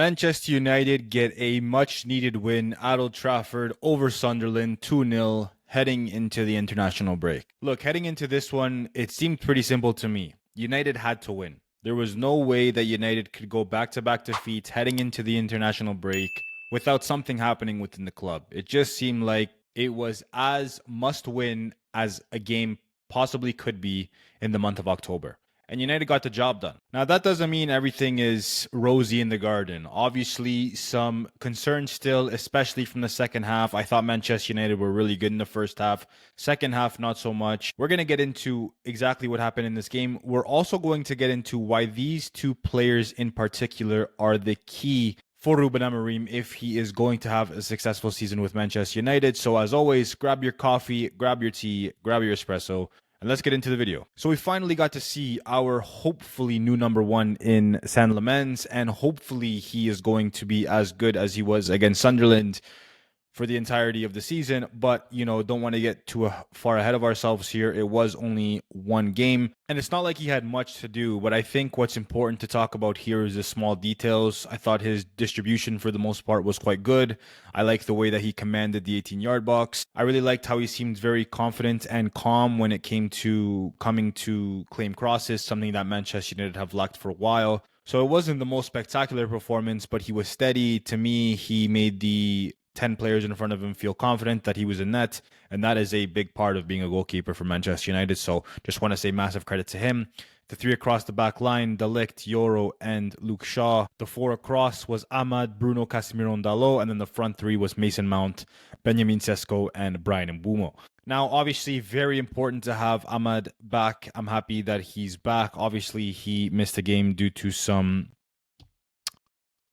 Manchester United get a much needed win at Old Trafford over Sunderland 2-0 heading into the international break. Look, heading into this one, it seemed pretty simple to me. United had to win. There was no way that United could go back-to-back defeats heading into the international break without something happening within the club. It just seemed like it was as must win as a game possibly could be in the month of October. And United got the job done. Now, that doesn't mean everything is rosy in the garden. Obviously, some concerns still, especially from the second half. I thought Manchester United were really good in the first half. Second half, not so much. We're going to get into exactly what happened in this game. We're also going to get into why these two players in particular are the key for Ruben Amorim if he is going to have a successful season with Manchester United. So as always, grab your coffee, grab your tea, grab your espresso, and let's get into the video. So we finally got to see our hopefully new number one in San Lamens, and hopefully he is going to be as good as he was against Sunderland for the entirety of the season. But, don't want to get too far ahead of ourselves here. It was only one game, and it's not like he had much to do. But I think what's important to talk about here is the small details. I thought his distribution for the most part was quite good. I liked the way that he commanded the 18-yard box. I really liked how he seemed very confident and calm when it came to coming to claim crosses, something that Manchester United have lacked for a while. So it wasn't the most spectacular performance, but he was steady. To me, he made the 10 players in front of him feel confident that he was in net, and that is a big part of being a goalkeeper for Manchester United. So just want to say massive credit to him. The three across the back line, De Ligt, Yoro, and Luke Shaw. The four across was Ahmad, Bruno, Casemiro, and Dalot, and then the front three was Mason Mount, Benjamin Cesco, and Brian Mbeumo. Now, obviously, very important to have Ahmad back. I'm happy that he's back. Obviously, he missed a game due to some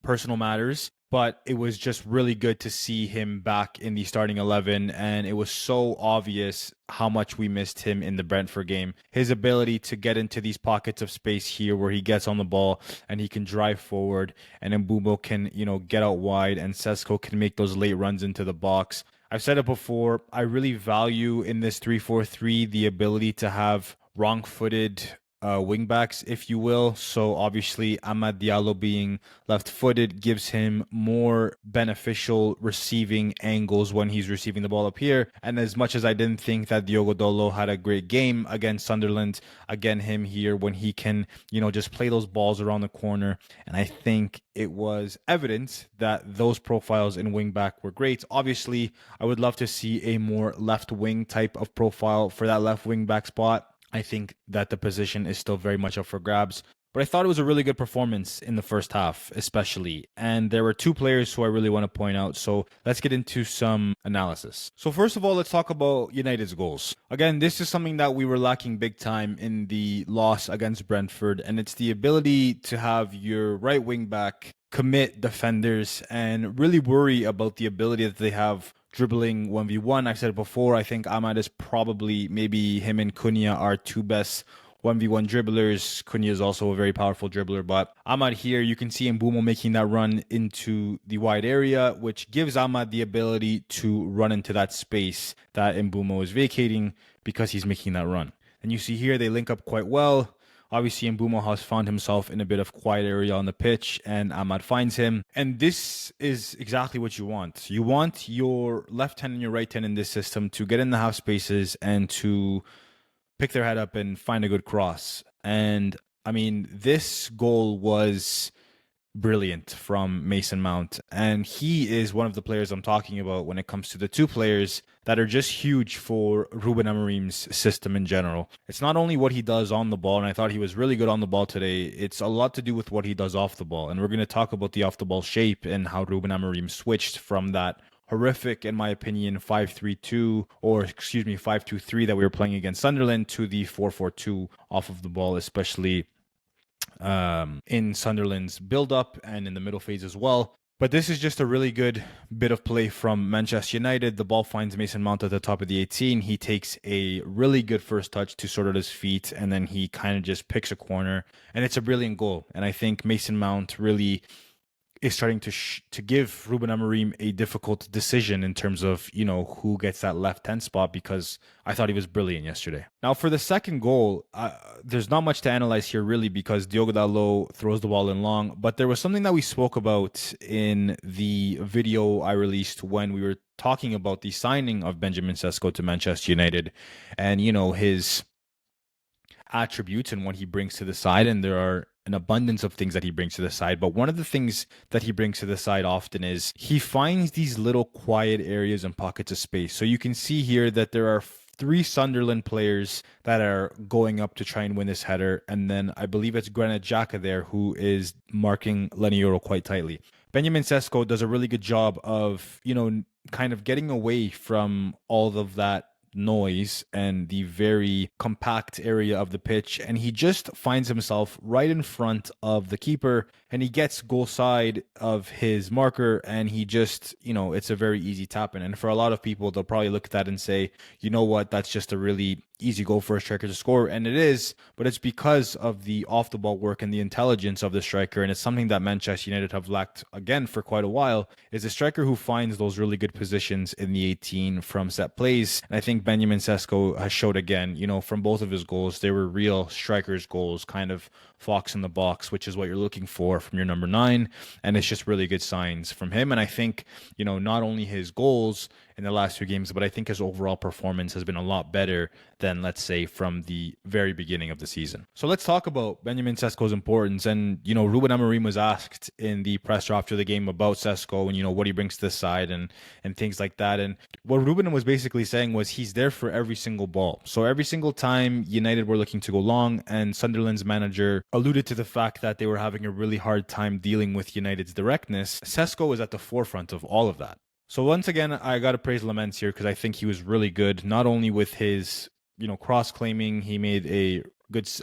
personal matters, but it was just really good to see him back in the starting 11, and it was so obvious how much we missed him in the Brentford game. His ability to get into these pockets of space here where he gets on the ball and he can drive forward, and Mbeumo can, get out wide, and Cesco can make those late runs into the box. I've said it before, I really value in this 3-4-3 the ability to have wrong-footed wingbacks, if you will. So obviously Amad Diallo being left-footed gives him more beneficial receiving angles when he's receiving the ball up here. And as much as I didn't think that Diogo Dolo had a great game against Sunderland, again, him here when he can, just play those balls around the corner. And I think it was evident that those profiles in wingback were great. Obviously, I would love to see a more left wing type of profile for that left wing back spot. I think that the position is still very much up for grabs. But I thought it was a really good performance in the first half, especially. And there were two players who I really want to point out. So let's get into some analysis. So first of all, let's talk about United's goals. Again, this is something that we were lacking big time in the loss against Brentford. And it's the ability to have your right wing back commit defenders and really worry about the ability that they have dribbling 1v1. I've said it before, I think Ahmad is probably, maybe him and Cunha are two best 1v1 dribblers. Cunha is also a very powerful dribbler, but Ahmad here, you can see Mbeumo making that run into the wide area, which gives Ahmad the ability to run into that space that Mbeumo is vacating because he's making that run. And you see here, they link up quite well. Obviously, Mbeumo has found himself in a bit of quiet area on the pitch, and Ahmad finds him. And this is exactly what you want. You want your left hand and your right hand in this system to get in the half spaces and to pick their head up and find a good cross. And, I mean, this goal was brilliant from Mason Mount, and he is one of the players I'm talking about when it comes to the two players that are just huge for Ruben Amorim's system in general. It's not only what he does on the ball, and I thought he was really good on the ball today, it's a lot to do with what he does off the ball. And we're going to talk about the off the ball shape and how Ruben Amorim switched from that horrific, in my opinion, 5-3-2, or 5-2-3 that we were playing against Sunderland to the 4-4-2 off of the ball, especially in Sunderland's build-up and in the middle phase as well. But this is just a really good bit of play from Manchester United. The ball finds Mason Mount at the top of the 18. He takes a really good first touch to sort out his feet, and then he kind of just picks a corner, and it's a brilliant goal. And I think Mason Mount really is starting to give Ruben Amorim a difficult decision in terms of, who gets that left 10 spot, because I thought he was brilliant yesterday. Now, for the second goal, there's not much to analyze here, really, because Diogo Dalot throws the ball in long. But there was something that we spoke about in the video I released when we were talking about the signing of Benjamin Cesco to Manchester United and, his attributes and what he brings to the side. And there are an abundance of things that he brings to the side. But one of the things that he brings to the side often is he finds these little quiet areas and pockets of space. So you can see here that there are 3 Sunderland players that are going up to try and win this header. And then I believe it's Granit Xhaka there who is marking Lenioro quite tightly. Benjamin Cesco does a really good job of, kind of getting away from all of that noise and the very compact area of the pitch, and he just finds himself right in front of the keeper, and he gets goal side of his marker, and he just, it's a very easy tap in. And for a lot of people, they'll probably look at that and say, you know what, that's just a really easy goal for a striker to score, and it is, but it's because of the off the ball work and the intelligence of the striker. And it's something that Manchester United have lacked again for quite a while, is a striker who finds those really good positions in the 18 from set plays. And I think Benjamin Cesco has showed again, from both of his goals, they were real strikers goals, kind of fox in the box, which is what you're looking for from your number 9. And it's just really good signs from him. And I think, not only his goals in the last 2 games, but I think his overall performance has been a lot better than, let's say, from the very beginning of the season. So let's talk about Benjamin Cesco's importance. And, Ruben Amorim was asked in the presser after the game about Cesco and, what he brings to the side and things like that. And what Ruben was basically saying was he's there for every single ball. So every single time United were looking to go long, and Sunderland's manager alluded to the fact that they were having a really hard time dealing with United's directness, Cesco was at the forefront of all of that. So once again, I got to praise Laments here because I think he was really good, not only with his, cross-claiming, he made a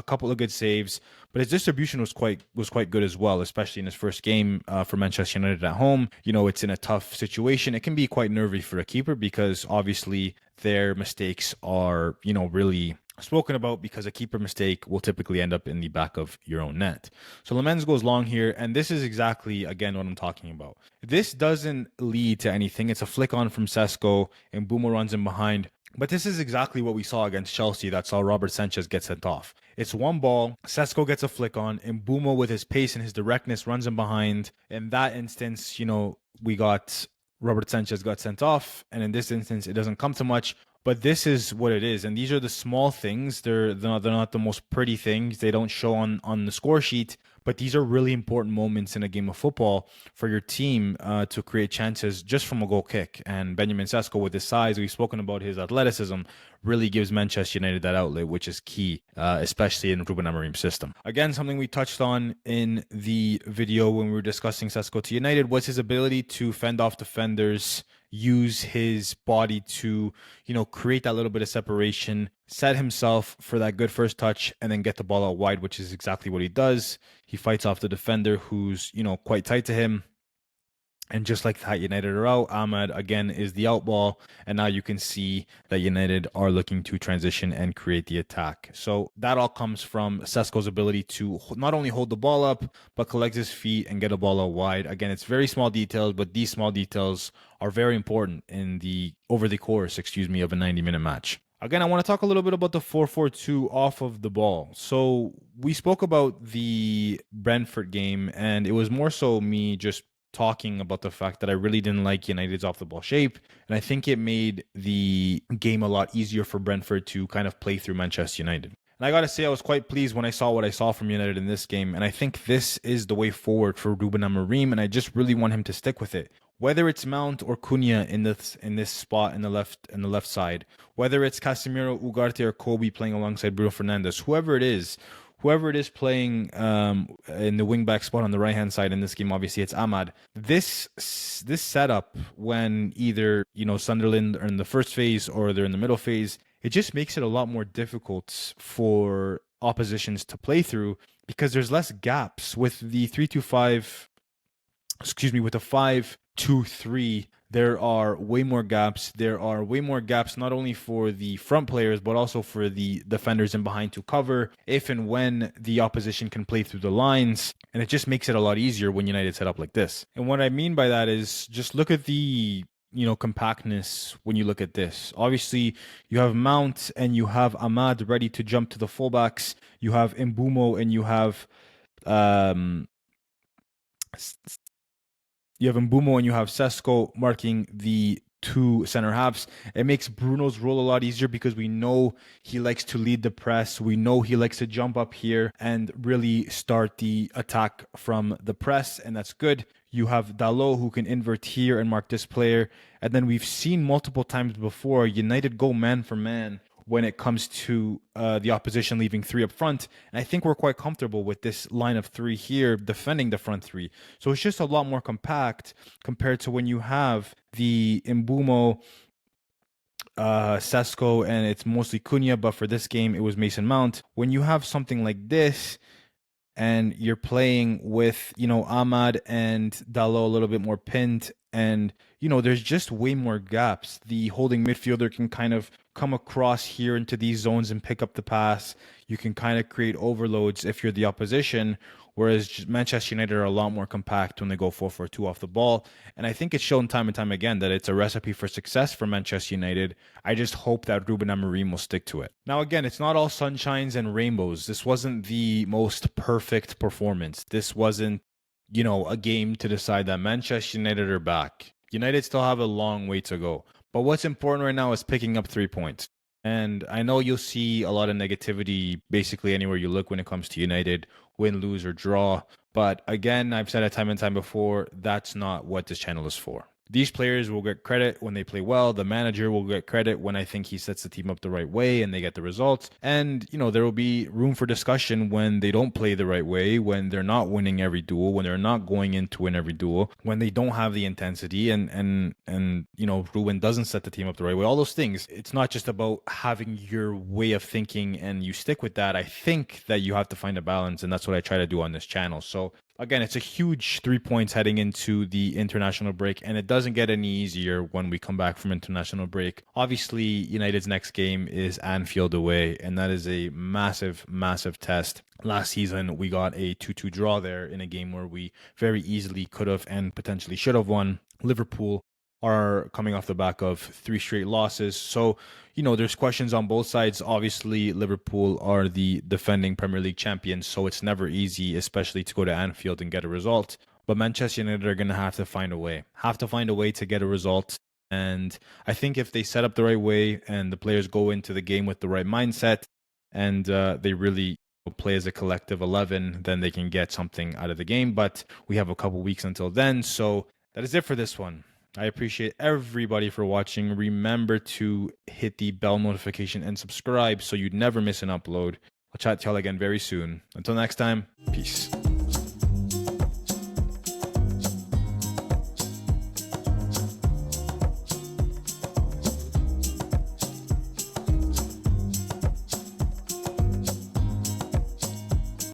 couple of good saves, but his distribution was quite good as well, especially in his first game for Manchester United at home. It's in a tough situation. It can be quite nervy for a keeper because obviously their mistakes are, really spoken about, because a keeper mistake will typically end up in the back of your own net. So Lamens goes long here, and this is exactly, again, what I'm talking about. This doesn't lead to anything. It's a flick on from Cesco, and Mbeumo runs in behind. But this is exactly what we saw against Chelsea that saw Robert Sanchez get sent off. It's one ball, Cesco gets a flick on, and Mbeumo with his pace and his directness runs in behind. In that instance, we got Robert Sanchez got sent off, and in this instance, it doesn't come to much. But this is what it is, and these are the small things. They're not the most pretty things. They don't show on the score sheet, but these are really important moments in a game of football for your team to create chances just from a goal kick. And Benjamin Cesco, with his size, we've spoken about his athleticism, really gives Manchester United that outlet, which is key, especially in Ruben Amorim's system. Again, something we touched on in the video when we were discussing Cesco to United was his ability to fend off defenders, use his body to, create that little bit of separation, set himself for that good first touch, and then get the ball out wide, which is exactly what he does. He fights off the defender who's, quite tight to him. And just like that, United are out. Ahmad, again, is the out ball. And now you can see that United are looking to transition and create the attack. So that all comes from Cesco's ability to not only hold the ball up, but collect his feet and get a ball out wide. Again, it's very small details, but these small details are very important over the course of a 90-minute match. Again, I want to talk a little bit about the 4-4-2 off of the ball. So we spoke about the Brentford game, and it was more so me just talking about the fact that I really didn't like United's off the ball shape, and I think it made the game a lot easier for Brentford to kind of play through Manchester United. And I got to say, I was quite pleased when I saw what I saw from United in this game, and I think this is the way forward for Ruben Amorim, and I just really want him to stick with it. Whether it's Mount or Cunha in this spot in the left side, whether it's Casemiro, Ugarte, or Kobe playing alongside Bruno Fernandes, whoever it is playing in the wing-back spot on the right-hand side in this game, obviously it's Ahmad. This setup, when either Sunderland are in the first phase or they're in the middle phase, it just makes it a lot more difficult for oppositions to play through because there's less gaps with the 3-2-5. With a 5-2-3. there are way more gaps. There are way more gaps not only for the front players, but also for the defenders in behind to cover if and when the opposition can play through the lines. And it just makes it a lot easier when United set up like this. And what I mean by that is just look at the compactness when you look at this. Obviously, you have Mount and you have Ahmad ready to jump to the fullbacks. You have Mbumo and you have Cesco marking the two center halves. It makes Bruno's role a lot easier because we know he likes to lead the press. We know he likes to jump up here and really start the attack from the press, and that's good. You have Dalot who can invert here and mark this player. And then we've seen multiple times before United go man for man when it comes to the opposition leaving three up front. And I think we're quite comfortable with this line of three here defending the front three. So it's just a lot more compact compared to when you have the Mbumo, Cesco, and it's mostly Cunha, but for this game, it was Mason Mount. When you have something like this, and you're playing with, Ahmad and Dalot a little bit more pinned, and, there's just way more gaps. The holding midfielder can kind of come across here into these zones and pick up the pass. You can kind of create overloads if you're the opposition, whereas Manchester United are a lot more compact when they go 4-4-2 off the ball. And I think it's shown time and time again that it's a recipe for success for Manchester United. I just hope that Ruben Amorim will stick to it. Now, again, it's not all sunshines and rainbows. This wasn't the most perfect performance. This wasn't, a game to decide that Manchester United are back. United still have a long way to go. But what's important right now is picking up 3 points. And I know you'll see a lot of negativity basically anywhere you look when it comes to United, win, lose, or draw. But again, I've said it time and time before, that's not what this channel is for. These players will get credit when they play well. The manager will get credit when I think he sets the team up the right way and they get the results. And, there will be room for discussion when they don't play the right way, when they're not winning every duel, when they're not going in to win every duel, when they don't have the intensity and Ruben doesn't set the team up the right way. All those things. It's not just about having your way of thinking and you stick with that. I think that you have to find a balance, and that's what I try to do on this channel. So again, it's a huge 3 points heading into the international break, and it doesn't get any easier when we come back from international break. Obviously, United's next game is Anfield away, and that is a massive, massive test. Last season, we got a 2-2 draw there in a game where we very easily could have and potentially should have won. Liverpool are coming off the back of 3 straight losses. So, there's questions on both sides. Obviously, Liverpool are the defending Premier League champions, so it's never easy, especially to go to Anfield and get a result. But Manchester United are going to have to find a way to get a result. And I think if they set up the right way and the players go into the game with the right mindset and they really play as a collective 11, then they can get something out of the game. But we have a couple weeks until then. So that is it for this one. I appreciate everybody for watching. Remember to hit the bell notification and subscribe so you'd never miss an upload. I'll chat to y'all again very soon. Until next time, peace.